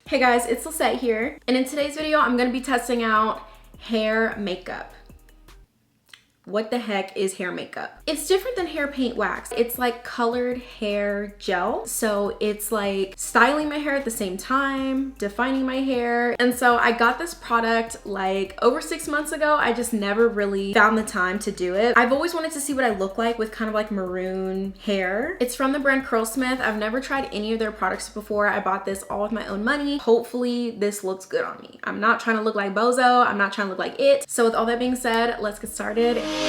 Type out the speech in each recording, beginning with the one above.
Hey guys, it's Lisette here, and in today's video, I'm gonna be testing out hair makeup. What the heck is hair makeup? It's different than hair paint wax. It's like colored hair gel. So it's like styling my hair at the same time, defining my hair. And so I got this product like over 6 months ago. I just never really found the time to do it. I've always wanted to see what I look like with kind of like maroon hair. It's from the brand Curlsmith. I've never tried any of their products before. I bought this all with my own money. Hopefully this looks good on me. I'm not trying to look like Bozo. I'm not trying to look like it. So with all that being said, let's get started. So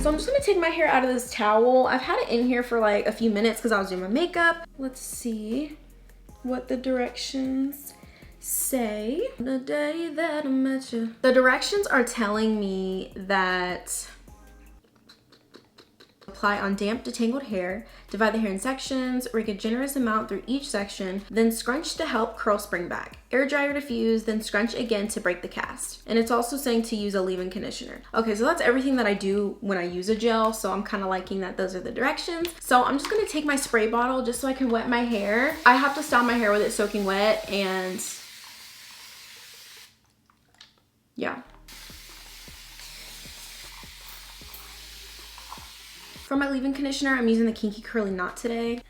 I'm just gonna take my hair out of this towel. I've had it in here for like a few minutes because I was doing my makeup. Let's see what the directions say. The day that I met you. The directions are telling me that apply on damp, detangled hair, divide the hair in sections, rake a generous amount through each section, then scrunch to help curl spring back. Air dry or diffuse, then scrunch again to break the cast. And it's also saying to use a leave-in conditioner. Okay, so that's everything that I do when I use a gel, so I'm kind of liking that those are the directions. So I'm just gonna take my spray bottle just so I can wet my hair. I have to style my hair with it soaking wet, and yeah. For my leave-in conditioner, I'm using the Kinky Curly Knot today.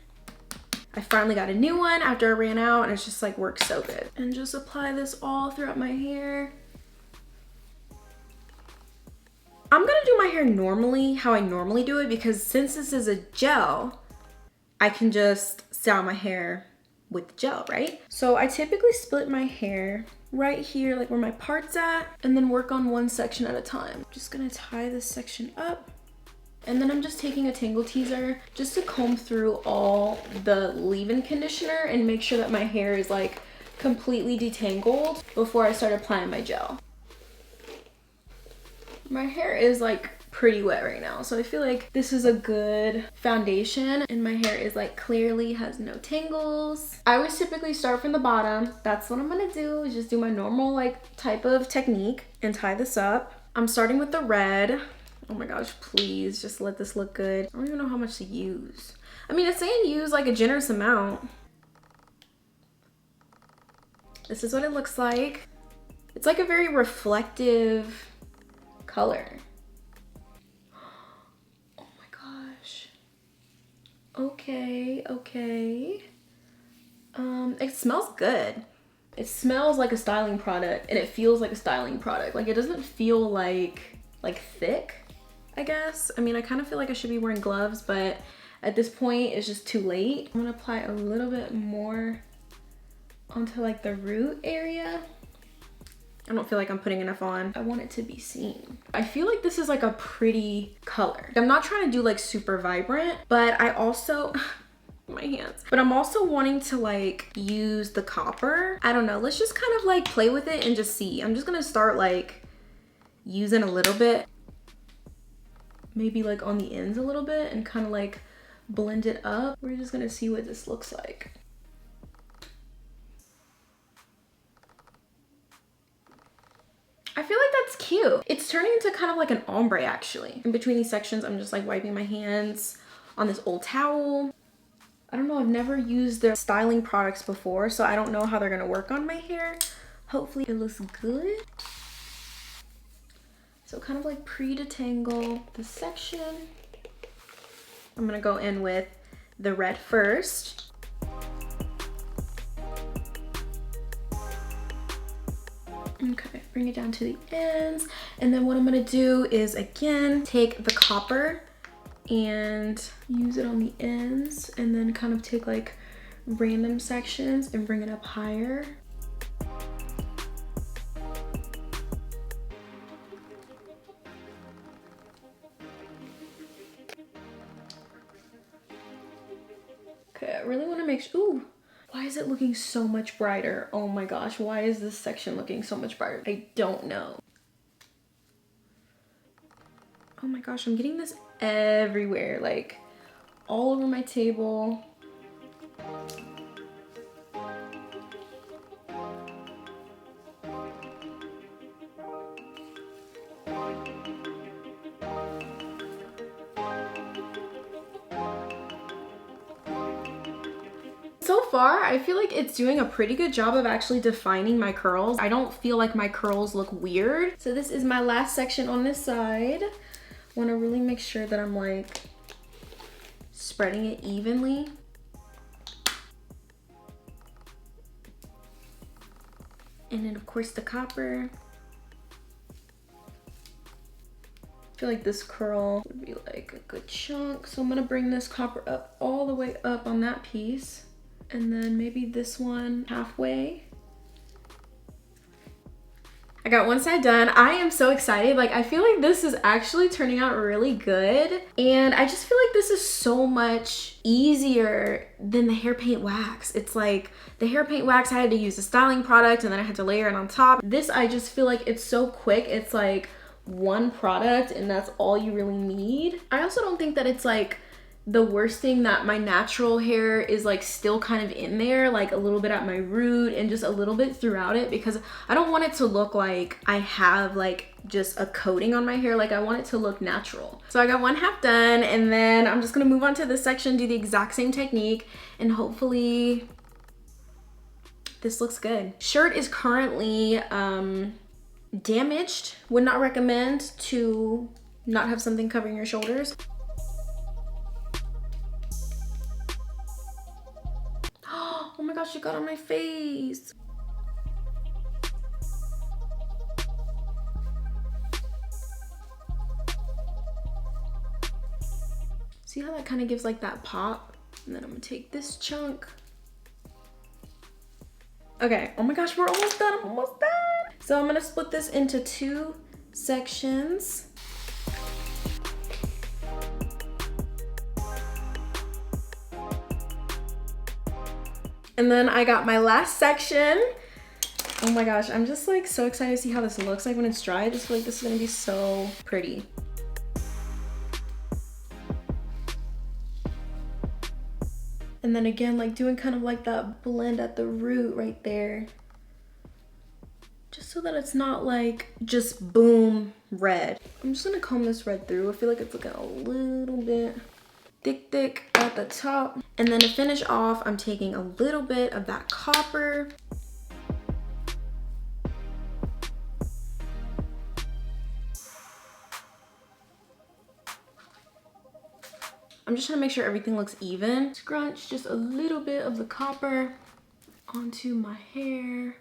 I finally got a new one after I ran out, and it's just like works so good. And just apply this all throughout my hair. I'm gonna do my hair normally, how I normally do it, because since this is a gel, I can just style my hair with gel, right? So I typically split my hair right here, like where my part's at, and then work on one section at a time. Just gonna tie this section up. And then I'm just taking a tangle teaser just to comb through all the leave-in conditioner and make sure that my hair is like completely detangled before I start applying my gel. My hair is like pretty wet right now, so I feel like this is a good foundation, and my hair is like clearly has no tangles. I always typically start from the bottom. That's what I'm gonna do, is just do my normal like type of technique and tie this up. I'm starting with the red. Oh my gosh, please just let this look good. I don't even know how much to use. I mean, it's saying use like a generous amount. This is what it looks like. It's like a very reflective color. Oh my gosh. Okay, okay. It smells good. It smells like a styling product, and it feels like a styling product. Like, it doesn't feel like thick, I guess. I mean, I kind of feel like I should be wearing gloves, but at this point it's just too late. I'm gonna apply a little bit more onto like the root area. I don't feel like I'm putting enough on. I want it to be seen. I feel like this is like a pretty color. I'm not trying to do like super vibrant, but I also, my hands. But I'm also wanting to like use the copper. I don't know, let's just kind of like play with it and just see. I'm just gonna start like using a little bit, maybe like on the ends a little bit, and kind of like blend it up. We're just gonna see what this looks like. I feel like that's cute. It's turning into kind of like an ombre actually. In between these sections, I'm just like wiping my hands on this old towel. I don't know, I've never used their styling products before, so I don't know how they're gonna work on my hair. Hopefully it looks good. So kind of like pre-detangle this section. I'm gonna go in with the red first. Okay, bring it down to the ends. And then what I'm gonna do is again, take the copper and use it on the ends, and then kind of take like random sections and bring it up higher. Okay, I really want to make sure. Ooh, why is it looking so much brighter? Oh my gosh, why is this section looking so much brighter? I don't know. Oh my gosh, I'm getting this everywhere, like all over my table. So far, I feel like it's doing a pretty good job of actually defining my curls. I don't feel like my curls look weird. So this is my last section on this side. Want to really make sure that I'm like spreading it evenly. And then of course the copper. I feel like this curl would be like a good chunk. So I'm gonna bring this copper up all the way up on that piece. And then maybe this one halfway. I got one side done. I am so excited. Like, I feel like this is actually turning out really good. And I just feel like this is so much easier than the hair paint wax. It's like the hair paint wax, I had to use a styling product and then I had to layer it on top. This, I just feel like it's so quick. It's like one product and that's all you really need. I also don't think that it's like the worst thing that my natural hair is like still kind of in there, like a little bit at my root and just a little bit throughout it, because I don't want it to look like I have like just a coating on my hair. Like I want it to look natural. So I got one half done and then I'm just gonna move on to this section, do the exact same technique, and hopefully this looks good. Shirt is currently damaged. Would not recommend to not have something covering your shoulders. Oh my gosh, it got on my face. See how that kind of gives like that pop? And then I'm gonna take this chunk. Okay, oh my gosh, we're almost done, I'm almost done. So I'm gonna split this into 2 sections. And then I got my last section. Oh my gosh, I'm just like so excited to see how this looks like when it's dry. I just feel like this is gonna be so pretty. And then again, like doing kind of like that blend at the root right there. Just so that it's not like just boom red. I'm just gonna comb this red through. I feel like it's looking a little bit thick at the top. And then to finish off, I'm taking a little bit of that copper. I'm just trying to make sure everything looks even. Scrunch just a little bit of the copper onto my hair.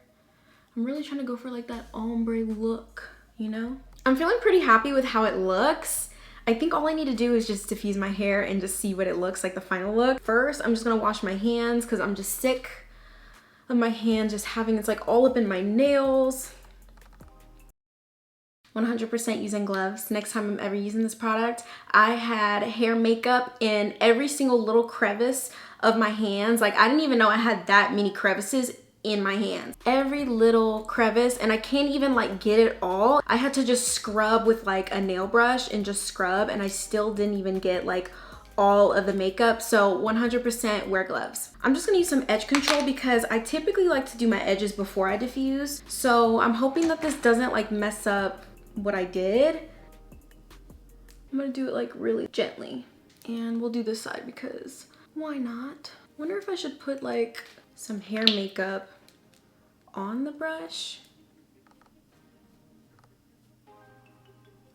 I'm really trying to go for like that ombre look, you know? I'm feeling pretty happy with how it looks. I think all I need to do is just diffuse my hair and just see what it looks like, the final look. First, I'm just gonna wash my hands because I'm just sick of my hands just having, it's like all up in my nails. 100% using gloves. Next time I'm ever using this product. I had hair makeup in every single little crevice of my hands. Like I didn't even know I had that many crevices in my hands. Every little crevice, and I can't even like get it all. I had to just scrub with like a nail brush and just scrub, and I still didn't even get like all of the makeup. So 100% wear gloves. I'm just gonna use some edge control because I typically like to do my edges before I diffuse. So I'm hoping that this doesn't like mess up what I did. I'm gonna do it like really gently, and we'll do this side because why not? Wonder if I should put like some hair makeup on the brush.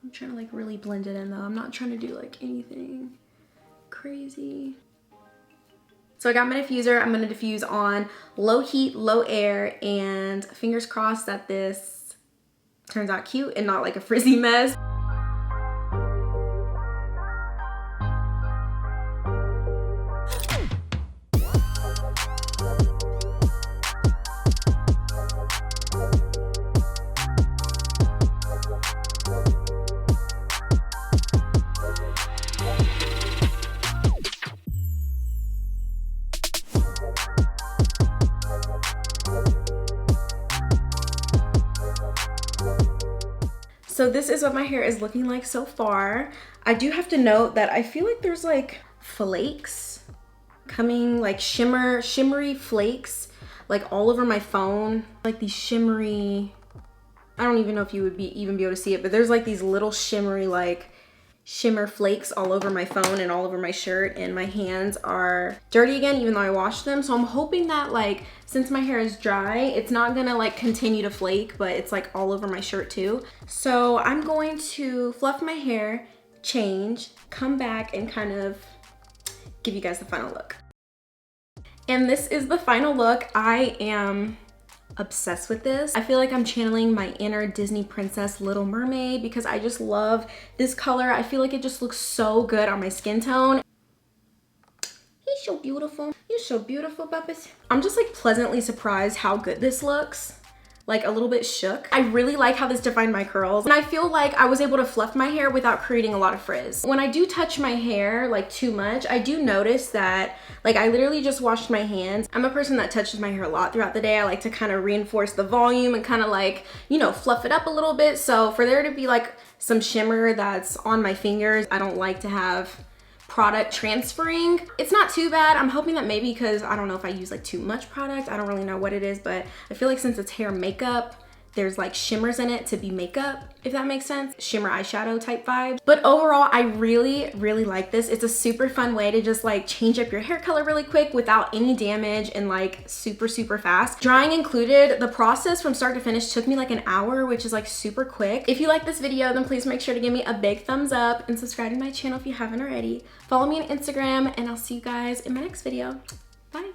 I'm trying to like really blend it in though. I'm not trying to do like anything crazy. So I got my diffuser. I'm gonna diffuse on low heat, low air, and fingers crossed that this turns out cute and not like a frizzy mess. So this is what my hair is looking like so far. I do have to note that I feel like there's like flakes coming, like shimmery flakes, like all over my phone. Like these shimmery, I don't even know if you would even be able to see it, but there's like these little shimmery like shimmer flakes all over my phone and all over my shirt, and my hands are dirty again even though I washed them. So I'm hoping that like, since my hair is dry, it's not gonna like continue to flake, but it's like all over my shirt too. So I'm going to fluff my hair, change, come back, and kind of give you guys the final look. And this is the final look. I am obsessed with this. I feel like I'm channeling my inner Disney princess Little Mermaid because I just love this color. I feel like it just looks so good on my skin tone. He's so beautiful. You're so beautiful, puppies. I'm just like pleasantly surprised how good this looks. Like a little bit shook. I really like how this defined my curls. And I feel like I was able to fluff my hair without creating a lot of frizz. When I do touch my hair like too much, I do notice that like I literally just washed my hands. I'm a person that touches my hair a lot throughout the day. I like to kind of reinforce the volume and kind of like, you know, fluff it up a little bit. So for there to be like some shimmer that's on my fingers, I don't like to have product transferring. It's not too bad. I'm hoping that maybe because I don't know if I use like too much product, I don't really know what it is, but I feel like since it's hair makeup, there's like shimmers in it to be makeup, if that makes sense. Shimmer eyeshadow type vibe. But overall, I really, really like this. It's a super fun way to just like change up your hair color really quick without any damage and like super, super fast. Drying included, the process from start to finish took me like an hour, which is like super quick. If you like this video, then please make sure to give me a big thumbs up and subscribe to my channel if you haven't already. Follow me on Instagram, and I'll see you guys in my next video. Bye.